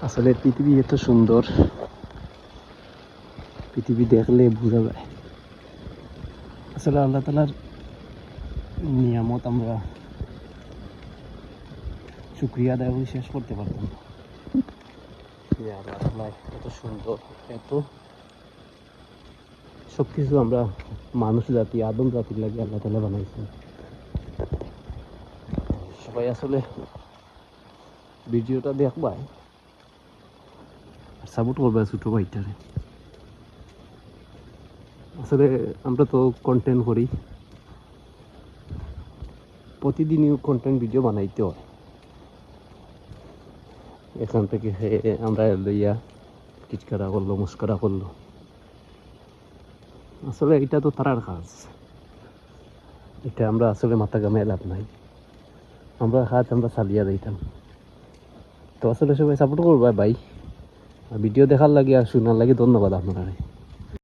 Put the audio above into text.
আসলে পৃথিবী এত সুন্দর, পৃথিবী দেখলে বোঝা যায় আসলে আল্লাহ তাআলার নিয়ামত আমরা শুকরিয়া আদায় করে শেষ করতে পারতাম না। যে আল্লাহ তাআলা এত সুন্দর, এত সবকিছু আমরা মানুষ জাতি, আদম জাতির লাগে আল্লাহ তাআলা বানাইছেন। সবাই আসলে ভিডিওটা দেখবা আর সাপোর্ট করবা ছোট ভাইটারে। আসলে আমরা তো কন্টেন্ট করি, প্রতিদিনই কন্টেন্ট ভিডিও বানাইতে হয়। এখান থেকে আমরা লইয়া টিচকারা করলো, মুস্কারা করলো, আসলে এটা তো তারার কাজ, এটা আমরা আসলে মাথা ঘামায় লাভ নাই। আমরা কাজ আমরা চালিয়ে দিতাম। তো আসলে সবাই সাপোর্ট করবা ভাই, ভিডিও দেখার লাগে আর শোনার লাগে ধন্যবাদ আপনারা।